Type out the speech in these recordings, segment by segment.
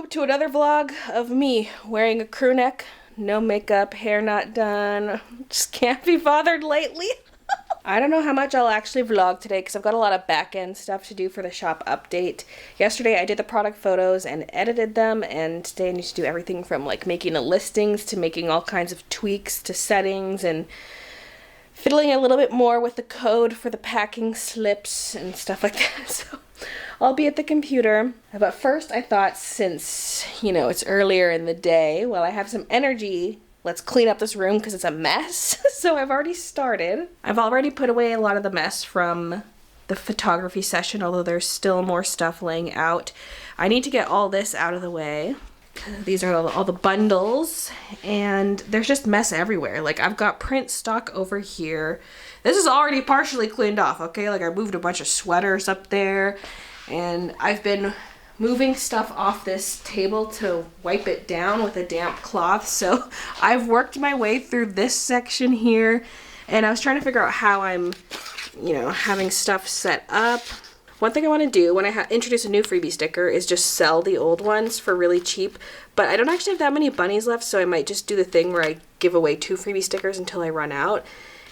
to another vlog of me wearing a crew neck, no makeup, hair not done. Just can't be bothered lately. I don't know how much I'll actually vlog today because I've got a lot of back-end stuff to do for the shop update. Yesterday I did the product photos and edited them, and today I need to do everything from like making the listings to making all kinds of tweaks to settings and fiddling a little bit more with the code for the packing slips and stuff like that. So I'll be at the computer. But first I thought, since, you know, it's earlier in the day, while I have some energy, let's clean up this room because it's a mess. So I've already started. I've already put away a lot of the mess from the photography session, although there's still more stuff laying out. I need to get all this out of the way. These are all the bundles, and there's just mess everywhere. Like, I've got print stock over here. This is already partially cleaned off, okay? Like, I moved a bunch of sweaters up there, and I've been moving stuff off this table to wipe it down with a damp cloth. So I've worked my way through this section here, and I was trying to figure out how I'm, you know, having stuff set up. One thing I want to do when I introduce a new freebie sticker is just sell the old ones for really cheap, but I don't actually have that many bunnies left, so I might just do the thing where I give away 2 freebie stickers until I run out,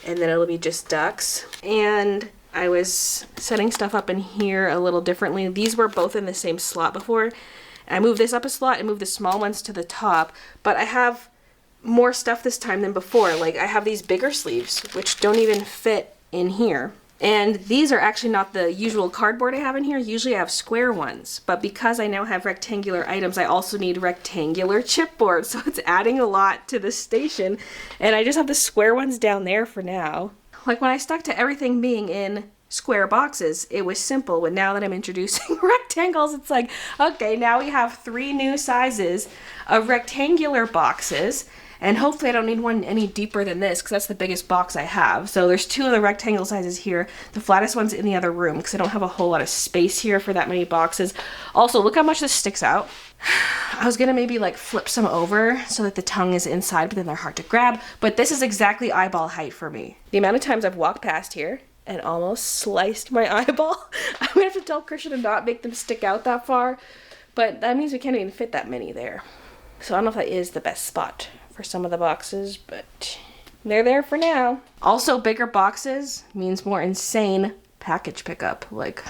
and then it'll be just ducks. And I was setting stuff up in here a little differently. These were both in the same slot before. I moved this up a slot and moved the small ones to the top, but I have more stuff this time than before. Like, I have these bigger sleeves, which don't even fit in here. And these are actually not the usual cardboard I have in here. Usually I have square ones, but because I now have rectangular items, I also need rectangular chipboard, so it's adding a lot to the station. And I just have the square ones down there for now. Like, when I stuck to everything being in square boxes, it was simple, but now that I'm introducing rectangles, it's like, okay, now we have 3 new sizes of rectangular boxes. And hopefully I don't need one any deeper than this, because that's the biggest box I have. So there's 2 of the rectangle sizes here. The flattest one's in the other room, because I don't have a whole lot of space here for that many boxes. Also, look how much this sticks out. I was gonna maybe like flip some over so that the tongue is inside, but then they're hard to grab. But this is exactly eyeball height for me. The amount of times I've walked past here and almost sliced my eyeball. I'm gonna have to tell Christian to not make them stick out that far, but that means we can't even fit that many there. So I don't know if that is the best spot for some of the boxes, but they're there for now. Also, bigger boxes means more insane package pickup. Like,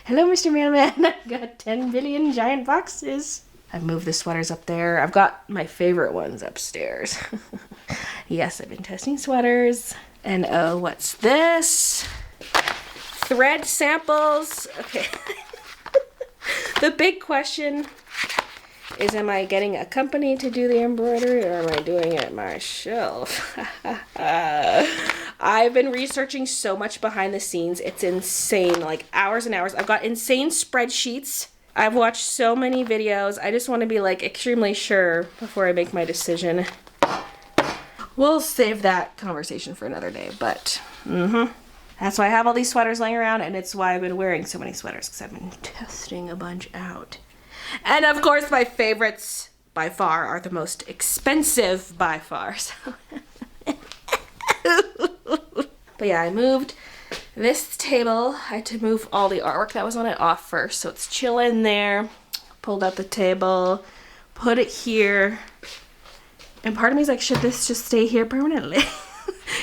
hello, Mr. Mailman, I've got 10 billion giant boxes. I've moved the sweaters up there. I've got my favorite ones upstairs. Yes, I've been testing sweaters. And oh, what's this? Thread samples. Okay. The big question is, am I getting a company to do the embroidery, or am I doing it myself? I've been researching so much behind the scenes. It's insane, like hours and hours. I've got insane spreadsheets. I've watched so many videos. I just want to be like extremely sure before I make my decision. We'll save that conversation for another day, but that's why I have all these sweaters laying around, and it's why I've been wearing so many sweaters, because I've been testing a bunch out. And of course, my favorites by far are the most expensive by far. So. But yeah, I moved this table. I had to move all the artwork that was on it off first, so it's chilling there. Pulled out the table, put it here. And part of me is like, should this just stay here permanently?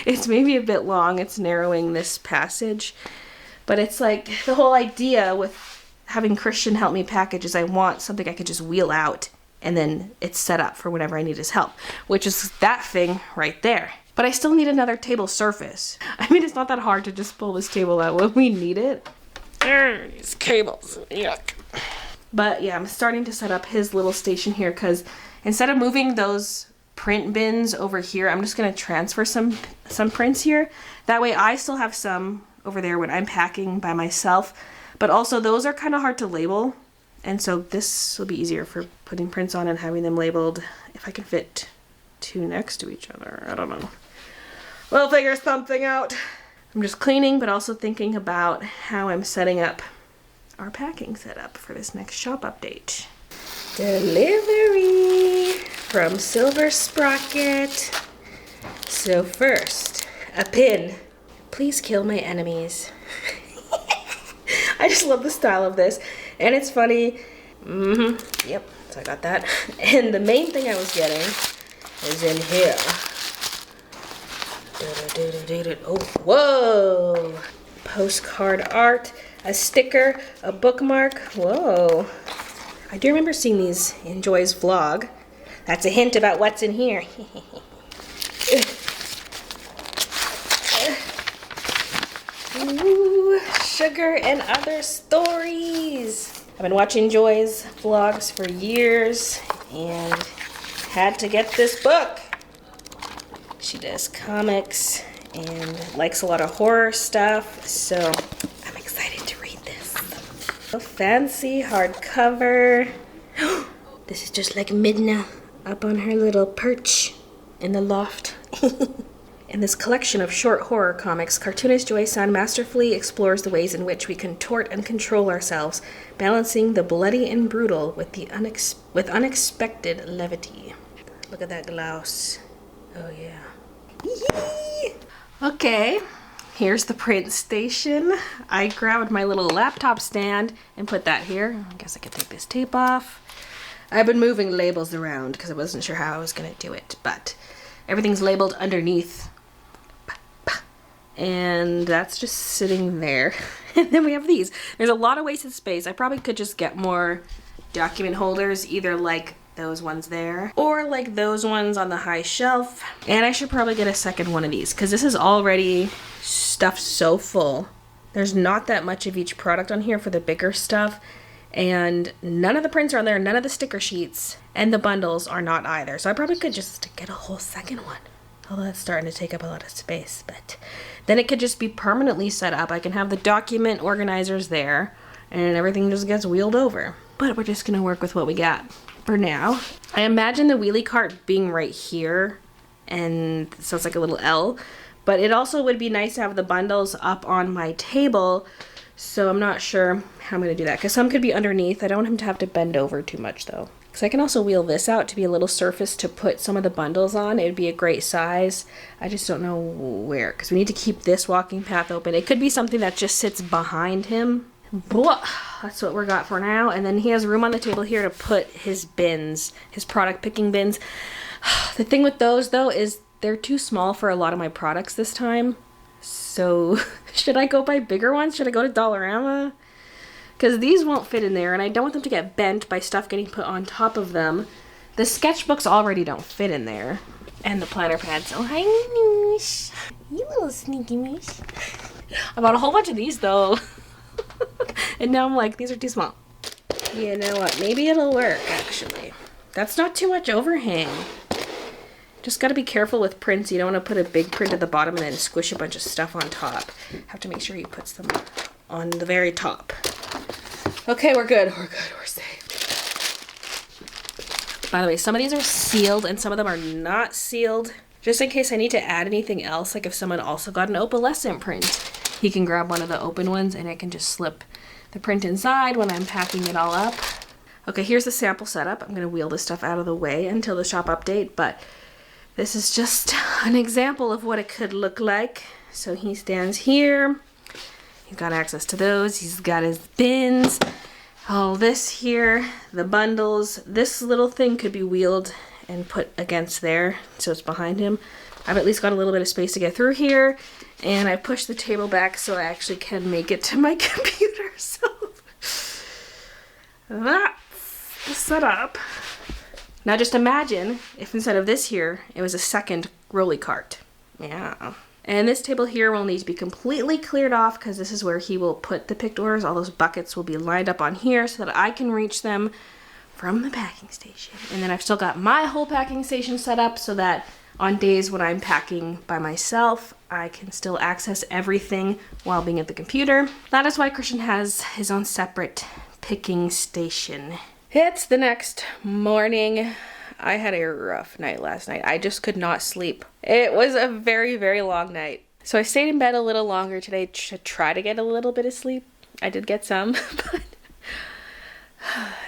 It's maybe a bit long. It's narrowing this passage. But it's like, the whole idea with having Christian help me package is I want something I could just wheel out, and then it's set up for whenever I need his help, which is that thing right there. But I still need another table surface. I mean, it's not that hard to just pull this table out when we need it. These cables, yuck. But yeah, I'm starting to set up his little station here, because instead of moving those print bins over here, I'm just gonna transfer some prints here. That way I still have some over there when I'm packing by myself. But also, those are kind of hard to label, and so this will be easier for putting prints on and having them labeled if I can fit 2 next to each other. I don't know. We'll figure something out. I'm just cleaning, but also thinking about how I'm setting up our packing setup for this next shop update. Delivery from Silver Sprocket. So first, a pin. Please kill my enemies. I just love the style of this. And it's funny, Yep, so I got that. And the main thing I was getting is in here. Oh, whoa! Postcard art, a sticker, a bookmark. Whoa. I do remember seeing these in Joy's vlog. That's a hint about what's in here. Ooh, sugar and other stories. I've been watching Joy's vlogs for years and had to get this book. She does comics and likes a lot of horror stuff, so I'm excited to read this. A fancy hardcover. This is just like Midna up on her little perch in the loft. In this collection of short horror comics, cartoonist Joy Sun masterfully explores the ways in which we contort and control ourselves, balancing the bloody and brutal with unexpected levity. Look at that glouse. Oh yeah. Okay, here's the print station. I grabbed my little laptop stand and put that here. I guess I could take this tape off. I've been moving labels around because I wasn't sure how I was going to do it, but everything's labeled underneath. And that's just sitting there. And then we have these. There's a lot of wasted space. I probably could just get more document holders, either like those ones there or like those ones on the high shelf. And I should probably get a second one of these because this is already stuffed so full. There's not that much of each product on here for the bigger stuff. And none of the prints are on there, none of the sticker sheets, and the bundles are not either. So I probably could just get a whole second one. Although that's starting to take up a lot of space, but then it could just be permanently set up. I can have the document organizers there and everything just gets wheeled over. But we're just gonna work with what we got for now. I imagine the wheelie cart being right here, and so it's like a little L, but it also would be nice to have the bundles up on my table. So I'm not sure how I'm gonna do that because some could be underneath. I don't want him to have to bend over too much though. Because I can also wheel this out to be a little surface to put some of the bundles on. It would be a great size. I just don't know where because we need to keep this walking path open. It could be something that just sits behind him. Blah. That's what we got for now. And then he has room on the table here to put his bins, his product picking bins. The thing with those though is they're too small for a lot of my products this time. So should I go buy bigger ones? Should I go to Dollarama? Because these won't fit in there and I don't want them to get bent by stuff getting put on top of them. The sketchbooks already don't fit in there. And the planner pads. Oh, hi, Noosh. You little sneaky moose. I bought a whole bunch of these though. And now I'm like, these are too small. You know what? Maybe it'll work actually. That's not too much overhang. Just gotta be careful with prints. You don't want to put a big print at the bottom and then squish a bunch of stuff on top. Have to make sure he puts them on the very top. Okay, we're good. We're good. We're safe. By the way, some of these are sealed and some of them are not sealed. Just in case I need to add anything else, like if someone also got an opalescent print, he can grab one of the open ones and I can just slip the print inside when I'm packing it all up. Okay, here's the sample setup. I'm going to wheel this stuff out of the way until the shop update, but this is just an example of what it could look like. So he stands here. He's got access to those. He's got his bins. All this here, the bundles. This little thing could be wheeled and put against there so it's behind him. I've at least got a little bit of space to get through here. And I pushed the table back so I actually can make it to my computer. So that's the setup. Now just imagine if instead of this here, it was a second rolly cart. Yeah. And this table here will need to be completely cleared off because this is where he will put the picked orders. All those buckets will be lined up on here so that I can reach them from the packing station. And then I've still got my whole packing station set up so that on days when I'm packing by myself, I can still access everything while being at the computer. That is why Christian has his own separate picking station. It's the next morning. I had a rough night last night. I just could not sleep. It was a very, very long night. So I stayed in bed a little longer today to try to get a little bit of sleep. I did get some, but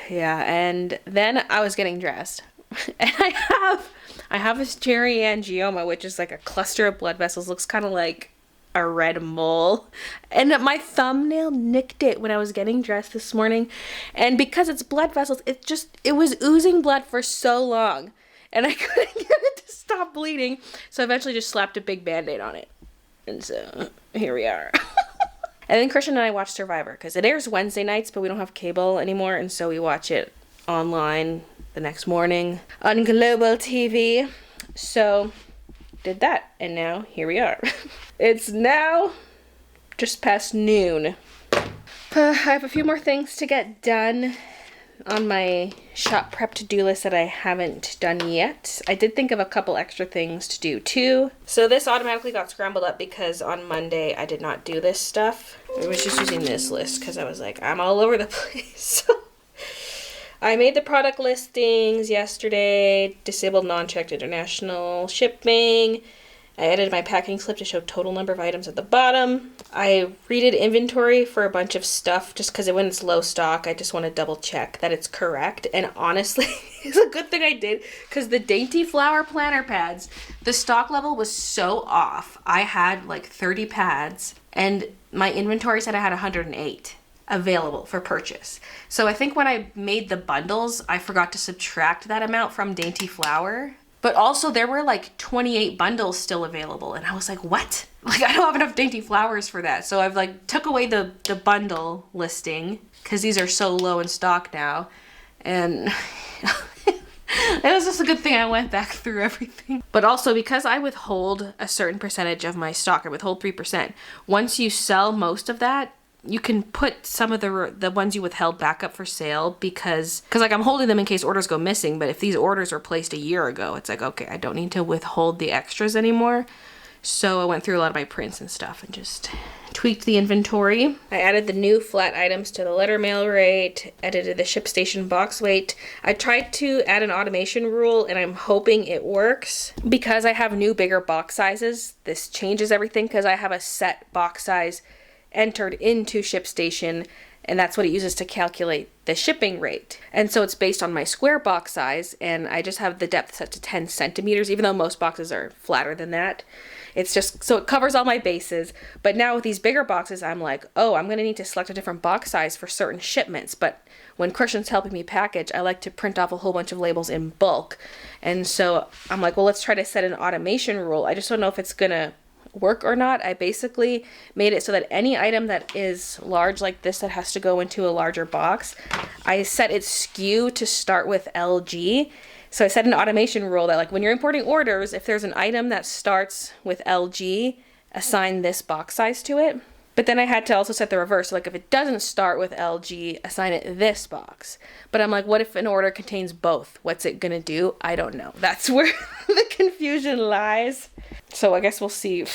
yeah, and then I was getting dressed. And I have this cherry angioma, which is like a cluster of blood vessels. Looks kind of like a red mole, and my thumbnail nicked it when I was getting dressed this morning. And because it's blood vessels, it was oozing blood for so long, and I couldn't get it to stop bleeding, so I eventually just slapped a big band-aid on it. And so here we are. And then Christian and I watched Survivor because it airs Wednesday nights, but we don't have cable anymore, and so we watch it online the next morning on Global TV. So did that, and now here we are. It's now just past noon. I have a few more things to get done on my shop prep to-do list that I haven't done yet. I did think of a couple extra things to do too. So this automatically got scrambled up because on Monday I did not do this stuff. I was just using this list because I was like, I'm all over the place. I made the product listings yesterday, disabled non-checked international shipping. I edited my packing slip to show total number of items at the bottom. I redid inventory for a bunch of stuff just because when it's low stock, I just want to double check that it's correct. And honestly, it's a good thing I did because the Dainty Flower planner pads, the stock level was so off. I had like 30 pads and my inventory said I had 108 available for purchase. So I think when I made the bundles, I forgot to subtract that amount from Dainty Flower. But also there were like 28 bundles still available. And I was like, what? Like I don't have enough Dainty Flowers for that. So I've like took away the bundle listing because these are so low in stock now. And it was just a good thing I went back through everything. But also because I withhold a certain percentage of my stock, I withhold 3%. Once you sell most of that, you can put some of the ones you withheld back up for sale because like I'm holding them in case orders go missing, but if these orders were placed a year ago, it's like, okay, I don't need to withhold the extras anymore. So I went through a lot of my prints and stuff and just tweaked the inventory. I added the new flat items to the letter mail rate, edited the ShipStation box weight. I tried to add an automation rule and I'm hoping it works. Because I have new bigger box sizes, this changes everything because I have a set box size entered into ShipStation, and that's what it uses to calculate the shipping rate. And so it's based on my square box size, and I just have the depth set to 10 centimeters, even though most boxes are flatter than that. It's just, so it covers all my bases. But now with these bigger boxes, I'm like, oh, I'm gonna need to select a different box size for certain shipments. But when Christian's helping me package, I like to print off a whole bunch of labels in bulk. And so I'm like, well, let's try to set an automation rule. I just don't know if it's gonna work or not. I basically made it so that any item that is large like this that has to go into a larger box, I set its SKU to start with LG. So I set an automation rule that like when you're importing orders, if there's an item that starts with LG, assign this box size to it. But then I had to also set the reverse. So like if it doesn't start with LG, assign it this box. But I'm like, what if an order contains both? What's it gonna do? I don't know. That's where the confusion lies. So I guess we'll see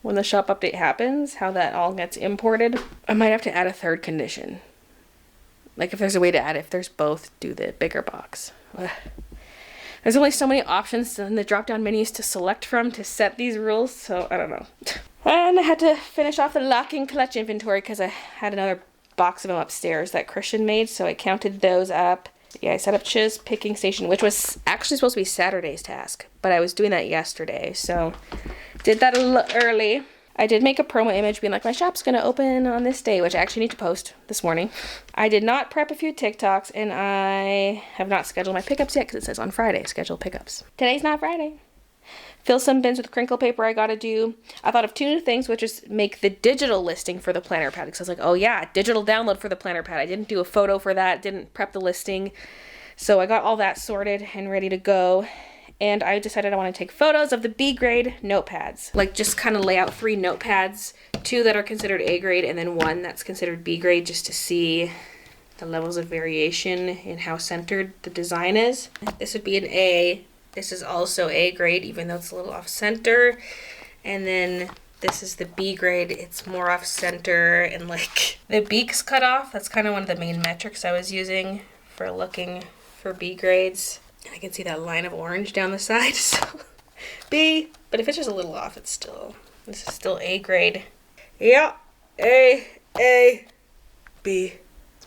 when the shop update happens, how that all gets imported. I might have to add a third condition. Like if there's a way to add it, if there's both, do the bigger box. Ugh. There's only so many options in the drop-down menus to select from to set these rules, so I don't know. And I had to finish off the locking clutch inventory because I had another box of them upstairs that Christian made, so I counted those up. Yeah, I set up Chiz picking station, which was actually supposed to be Saturday's task, but I was doing that yesterday, so did that a little early. I did make a promo image being like, my shop's gonna open on this day, which I actually need to post this morning. I did not prep a few TikToks, and I have not scheduled my pickups yet because it says on Friday, schedule pickups. Today's not Friday. Fill some bins with crinkle paper I gotta do. I thought of two new things, which is make the digital listing for the planner pad. Because I was like, oh yeah, digital download for the planner pad. I didn't do a photo for that, didn't prep the listing. So I got all that sorted and ready to go. And I decided I want to take photos of the B grade notepads. Like just kind of lay out 3 notepads, 2 that are considered A grade and then 1 that's considered B grade, just to see the levels of variation in how centered the design is. This would be an A. This is also A grade, even though it's a little off center. And then this is the B grade. It's more off center and like the beak's cut off. That's kind of one of the main metrics I was using for looking for B grades. I can see that line of orange down the side, so B. But if it's just a little off, this is still A grade. Yeah, A, B.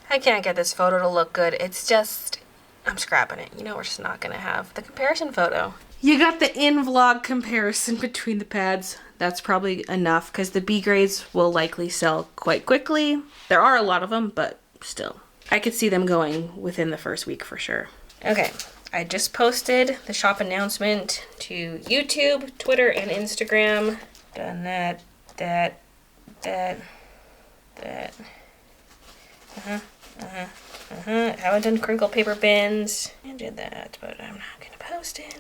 I can't get this photo to look good. It's just, I'm scrapping it. You know, we're just not gonna have the comparison photo. You got the in-vlog comparison between the pads. That's probably enough because the B grades will likely sell quite quickly. There are a lot of them, but still. I could see them going within the first week for sure. Okay, I just posted the shop announcement to YouTube, Twitter, and Instagram. Done that. Haven't done crinkle paper bins. I did that, but I'm not gonna post it.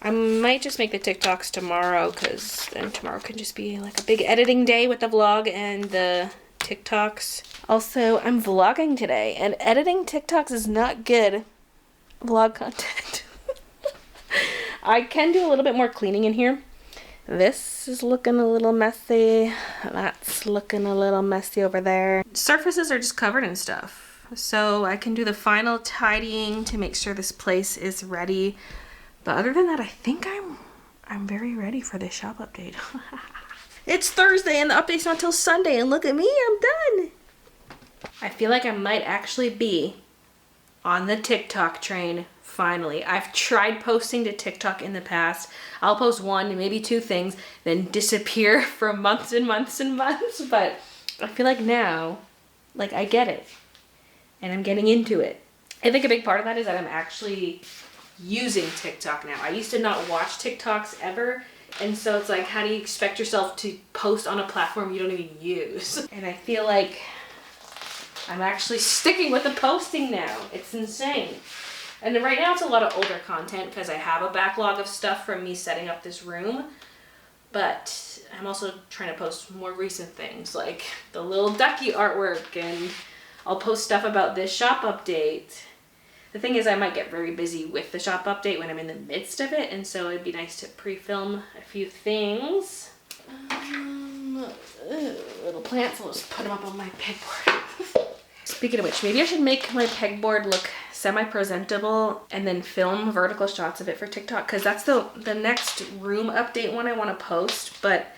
I might just make the TikToks tomorrow, because then tomorrow can just be like a big editing day with the vlog and the TikToks. Also, I'm vlogging today, and editing TikToks is not good vlog content. I can do a little bit more cleaning in here. This is looking a little messy. That's looking a little messy over there. Surfaces are just covered in stuff. So I can do the final tidying to make sure this place is ready. But other than that, I think I'm very ready for this shop update. It's Thursday and the update's not till Sunday, and look at me, I'm done. I feel like I might actually be on the TikTok train. Finally, I've tried posting to TikTok in the past. I'll post one, maybe two things, then disappear for months and months and months. But I feel like now, like I get it and I'm getting into it. I think a big part of that is that I'm actually using TikTok now. I used to not watch TikToks ever. And so it's like, how do you expect yourself to post on a platform you don't even use? And I feel like I'm actually sticking with the posting now. It's insane. And right now it's a lot of older content because I have a backlog of stuff from me setting up this room. But I'm also trying to post more recent things like the little ducky artwork, and I'll post stuff about this shop update. The thing is, I might get very busy with the shop update when I'm in the midst of it, and so it'd be nice to pre-film a few things. Little plants, I'll just put them up on my pegboard. Speaking of which, maybe I should make my pegboard look semi-presentable and then film vertical shots of it for TikTok, because that's the next room update one I want to post, but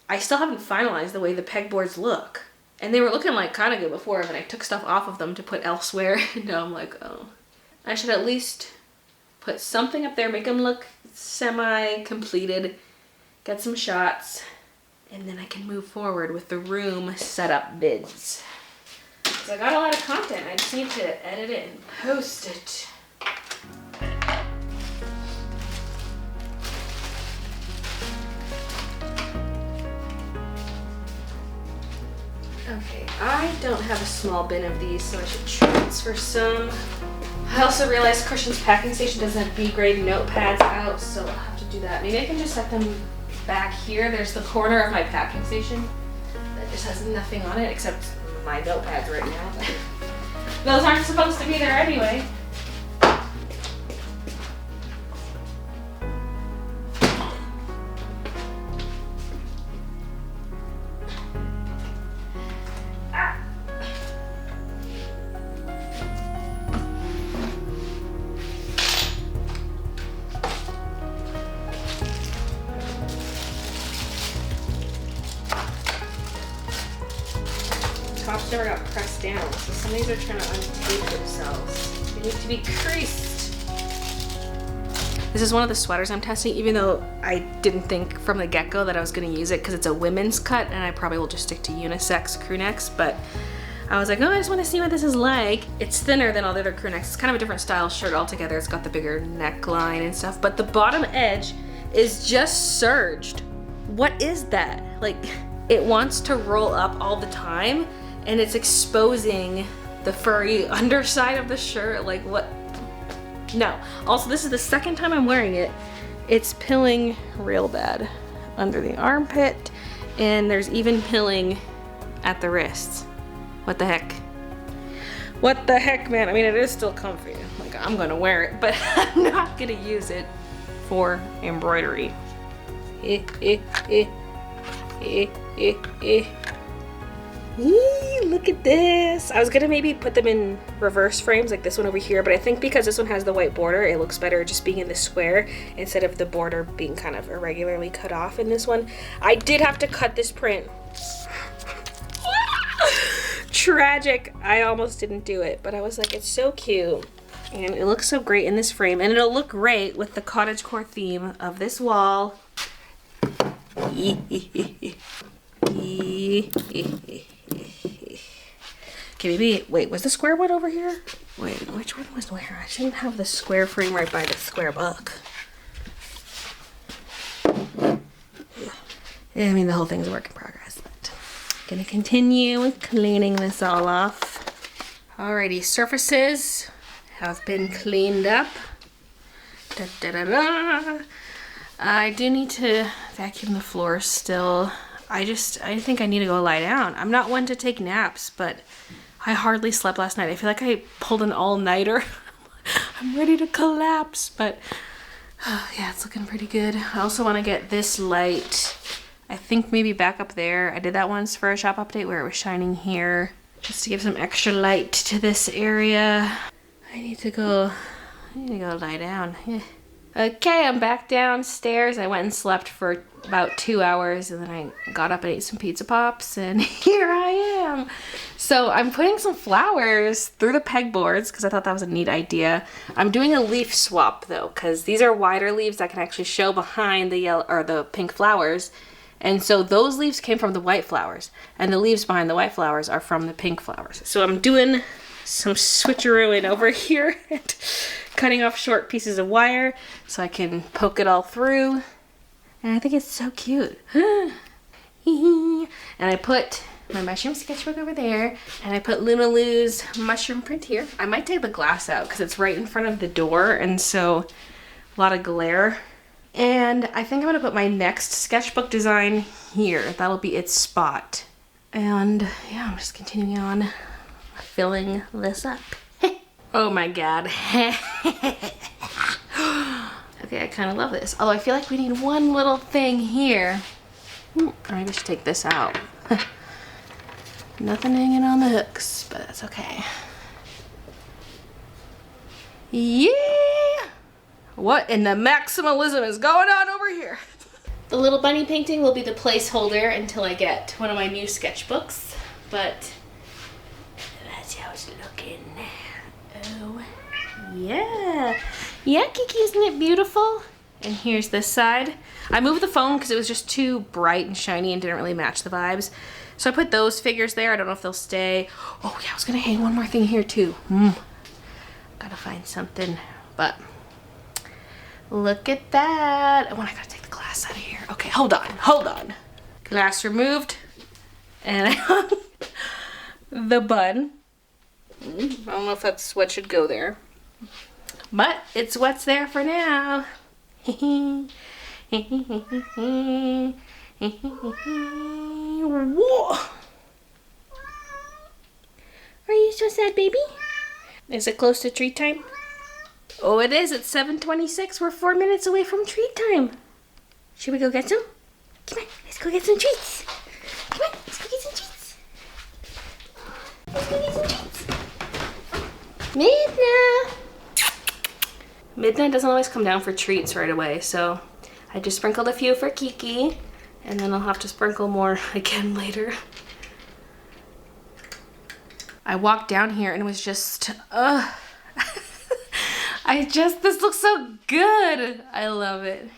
I still haven't finalized the way the pegboards look. And they were looking like kind of good before, but I took stuff off of them to put elsewhere. And now I'm like, oh, I should at least put something up there, make them look semi-completed, get some shots, and then I can move forward with the room setup bids. So I got a lot of content, I just need to edit it and post it. Okay, I don't have a small bin of these, so I should transfer some. I also realized Christian's packing station doesn't have B-grade notepads out, so I'll have to do that. Maybe I can just set them back here. There's the corner of my packing station that just has nothing on it except my notepads right now. Those aren't supposed to be there anyway. Tops never got pressed down, so some of these are trying to untape themselves. They need to be creased. This is one of the sweaters I'm testing, even though I didn't think from the get-go that I was going to use it because it's a women's cut, and I probably will just stick to unisex crew necks, but I was like, oh, I just want to see what this is like. It's thinner than all the other crew necks. It's kind of a different style shirt altogether. It's got the bigger neckline and stuff, but the bottom edge is just serged. What is that? Like, it wants to roll up all the time, and it's exposing the furry underside of the shirt. Like, what? No. Also, this is the second time I'm wearing it. It's pilling real bad under the armpit, and there's even pilling at the wrists. What the heck? What the heck, man? I mean, it is still comfy. Like, I'm gonna wear it, but I'm not gonna use it for embroidery. Look at this. I was gonna maybe put them in reverse frames like this one over here, but I think because this one has the white border, it looks better just being in the square instead of the border being kind of irregularly cut off in this one. I did have to cut this print. Tragic. I almost didn't do it, but I was like, it's so cute. And it looks so great in this frame, and it'll look great with the cottagecore theme of this wall. Okay, maybe, wait, was the square one over here? Wait, which one was where? I shouldn't have the square frame right by the square book. Yeah, I mean, the whole thing's a work in progress, but I'm gonna continue cleaning this all off. Alrighty, surfaces have been cleaned up. Da, da, da, da. I do need to vacuum the floor still. I think I need to go lie down. I'm not one to take naps, but I hardly slept last night. I feel like I pulled an all-nighter. I'm ready to collapse, but yeah, it's looking pretty good. I also want to get this light, I think maybe back up there. I did that once for a shop update where it was shining here, just to give some extra light to this area. I need to go lie down. Yeah. Okay, I'm back downstairs. I went and slept for about 2 hours, and then I got up and ate some pizza pops, and here I am. So I'm putting some flowers through the pegboards because I thought that was a neat idea. I'm doing a leaf swap though, because these are wider leaves that can actually show behind the yellow or the pink flowers. And so those leaves came from the white flowers, and the leaves behind the white flowers are from the pink flowers. So I'm doing some switcherooing over here and cutting off short pieces of wire so I can poke it all through. And I think it's so cute. And I put my mushroom sketchbook over there, and I put Luna Lou's mushroom print here. I might take the glass out because it's right in front of the door, and so a lot of glare. And I think I'm gonna put my next sketchbook design here. That'll be its spot. And yeah, I'm just continuing on filling this up. Oh my god. Okay, I kind of love this. Although I feel like we need one little thing here. Or maybe I should take this out. Nothing hanging on the hooks, but that's okay. Yeah! What in the maximalism is going on over here? The little bunny painting will be the placeholder until I get one of my new sketchbooks, but that's how it's looking. Oh, yeah. Yeah, Kiki, isn't it beautiful? And here's this side. I moved the phone because it was just too bright and shiny and didn't really match the vibes. So I put those figures there. I don't know if they'll stay. Oh yeah, I was gonna hang one more thing here too. Gotta find something, but look at that. Oh, I gotta take the glass out of here. Okay, hold on. Glass removed. And I hung the bun. I don't know if that's what should go there, but it's what's there for now. Whoa. Are you so sad, baby? Is it close to treat time? Oh, it is. It's 7:26. We're 4 minutes away from treat time. Should we go get some? Come on, let's go get some treats. Come on, let's go get some treats. Let's go get some treats. Midna! Midna doesn't always come down for treats right away, so I just sprinkled a few for Kiki, and then I'll have to sprinkle more again later. I walked down here and it was just, this looks so good. I love it.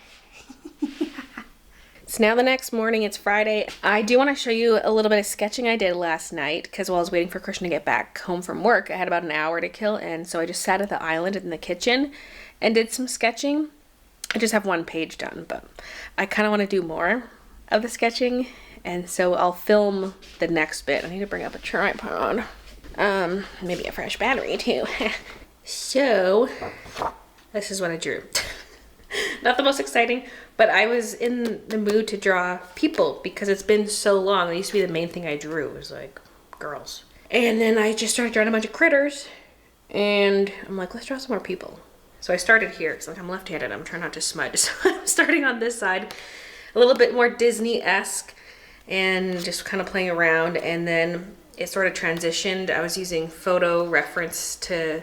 It's now the next morning, it's Friday. I do want to show you a little bit of sketching I did last night because while I was waiting for Christian to get back home from work, I had about an hour to kill, and so I just sat at the island in the kitchen and did some sketching. I just have one page done, but I kind of want to do more of the sketching, and so I'll film the next bit. I need to bring up a tripod. Maybe a fresh battery too. So, this is what I drew. Not the most exciting, but I was in the mood to draw people because it's been so long. It used to be the main thing I drew. It was like girls. And then I just started drawing a bunch of critters, and I'm like, let's draw some more people. So I started here because like I'm left-handed. I'm trying not to smudge. So I'm starting on this side, a little bit more Disney-esque, and just kind of playing around, and then it sort of transitioned. I was using photo reference to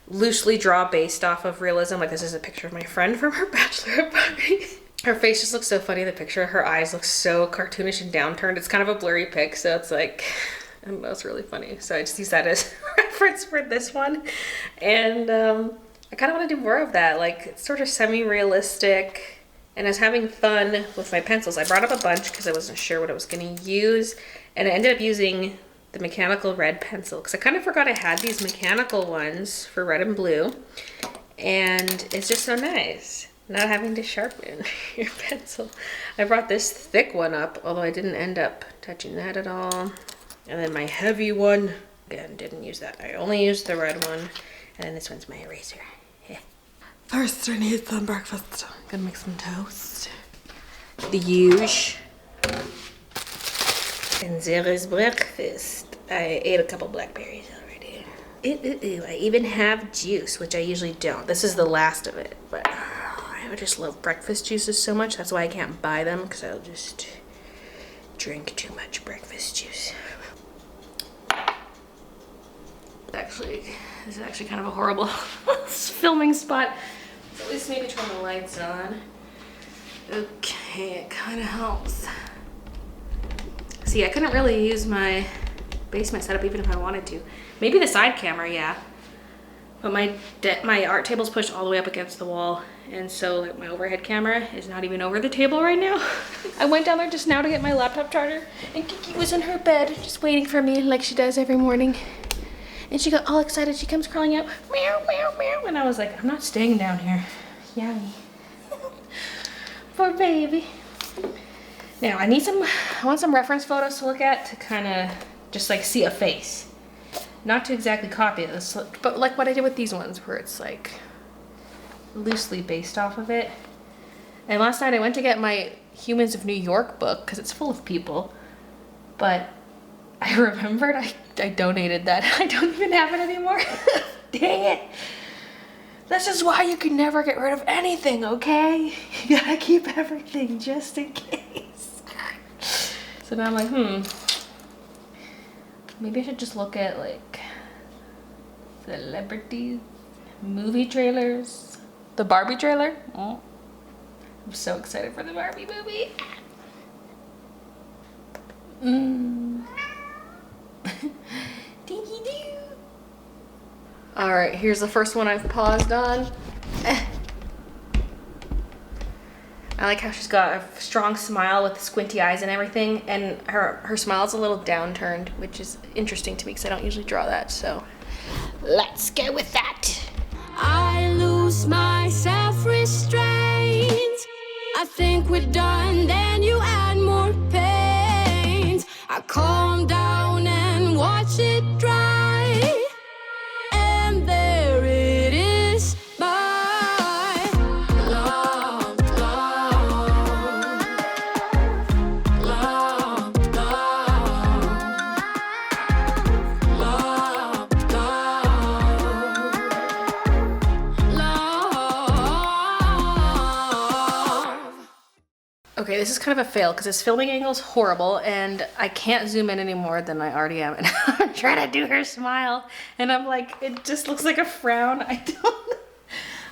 loosely draw based off of realism. Like this is a picture of my friend from her bachelorette party. Her face just looks so funny in the picture. Her eyes look so cartoonish and downturned. It's kind of a blurry pic, so it's like, I don't know, it's really funny. So I just use that as reference for this one. And I kind of want to do more of that, like it's sort of semi-realistic and I was having fun with my pencils. I brought up a bunch because I wasn't sure what I was going to use, and I ended up using the mechanical red pencil because I kind of forgot I had these mechanical ones for red and blue, and it's just so nice not having to sharpen your pencil. I brought this thick one up, although I didn't end up touching that at all. And then my heavy one, again, didn't use that. I only used the red one, and then this one's my eraser. First, I need some breakfast. I'm gonna make some toast. The huge. And there is breakfast. I ate a couple blackberries already. I even have juice, which I usually don't. This is the last of it, but I just love breakfast juices so much. That's why I can't buy them, because I'll just drink too much breakfast juice. Actually, this is actually kind of a horrible filming spot. So at least maybe turn the lights on. Okay, it kind of helps. See, I couldn't really use my basement setup even if I wanted to. Maybe the side camera, yeah. But my art table's pushed all the way up against the wall, and so like, my overhead camera is not even over the table right now. I went down there just now to get my laptop charger, and Kiki was in her bed just waiting for me like she does every morning. And she got all excited. She comes crawling out, meow, meow, meow. And I was like, I'm not staying down here. Yummy. Poor baby. Now, I want some reference photos to look at to kind of just like see a face. Not to exactly copy this, but like what I did with these ones where it's like loosely based off of it. And last night I went to get my Humans of New York book because it's full of people. But I remembered I donated that. I don't even have it anymore. Dang it. This is why you can never get rid of anything, okay? You gotta keep everything just in case. So now I'm like, maybe I should just look at like celebrities, movie trailers. The Barbie trailer? Oh, I'm so excited for the Barbie movie. Alright, here's the first one I've paused on. I like how she's got a strong smile with squinty eyes and everything, and her smile's a little downturned, which is interesting to me because I don't usually draw that, so let's go with that. I lose my self-restraint. I think we're done, then you add more paint. I calm down and watch it dry. And there it is, my love, love, love, love, love, love. Okay, this is kind of a fail because this filming angle is horrible and I can't zoom in any more than I already am. And I'm trying to do her smile and I'm like, it just looks like a frown.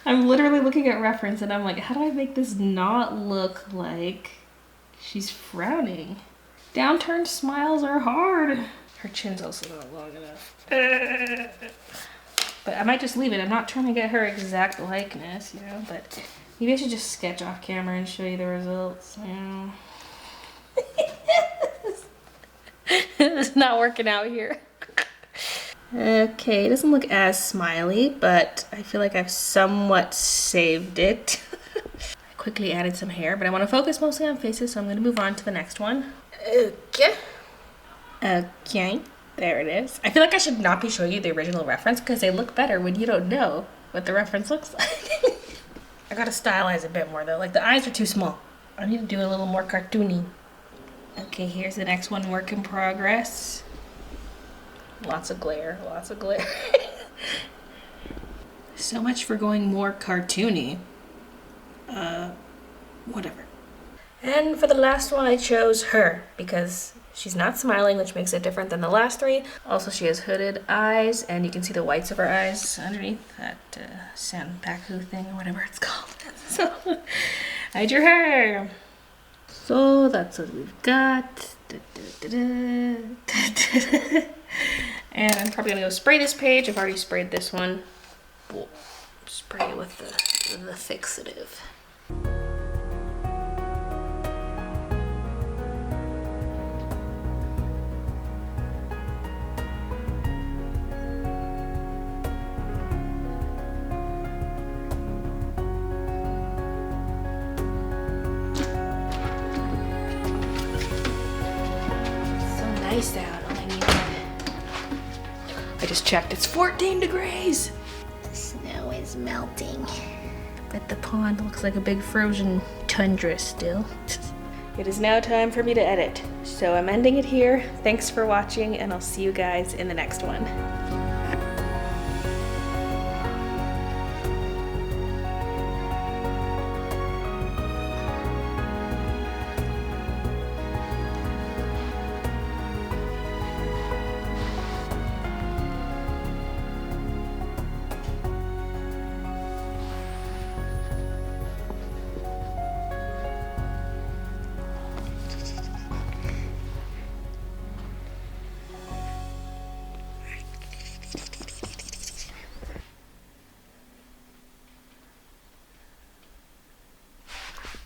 I'm literally looking at reference and I'm like, how do I make this not look like she's frowning? Downturned smiles are hard. Her chin's also not long enough. But I might just leave it. I'm not trying to get her exact likeness, you know, but maybe I should just sketch off camera and show you the results. Yeah. It's not working out here. Okay, it doesn't look as smiley, but I feel like I've somewhat saved it. I quickly added some hair, but I want to focus mostly on faces, so I'm going to move on to the next one. Okay. Okay, there it is. I feel like I should not be showing you the original reference because they look better when you don't know what the reference looks like. I gotta stylize a bit more though, like the eyes are too small. I need to do a little more cartoony. Okay, here's the next one, work in progress. Lots of glare, lots of glare. So much for going more cartoony. Whatever. And for the last one I chose her because she's not smiling, which makes it different than the last three. Also, she has hooded eyes, and you can see the whites of her eyes underneath that Sanpaku thing or whatever it's called. So, I drew her. So, that's what we've got. And I'm probably gonna go spray this page. I've already sprayed this one. We'll spray it with the fixative. sound. All I need one. I just checked. It's 14 degrees. The snow is melting. But the pond looks like a big frozen tundra still. It is now time for me to edit. So I'm ending it here. Thanks for watching, and I'll see you guys in the next one.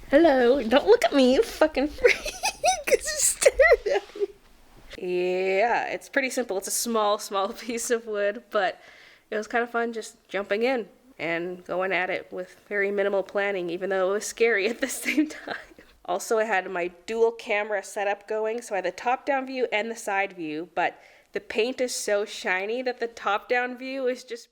Hello, don't look at me, you fucking freak. Just stared at me. Yeah, it's pretty simple. It's a small piece of wood, but it was kind of fun just jumping in and going at it with very minimal planning, even though it was scary at the same time. Also, I had my dual camera setup going, so I had the top-down view and the side view, but the paint is so shiny that the top-down view is just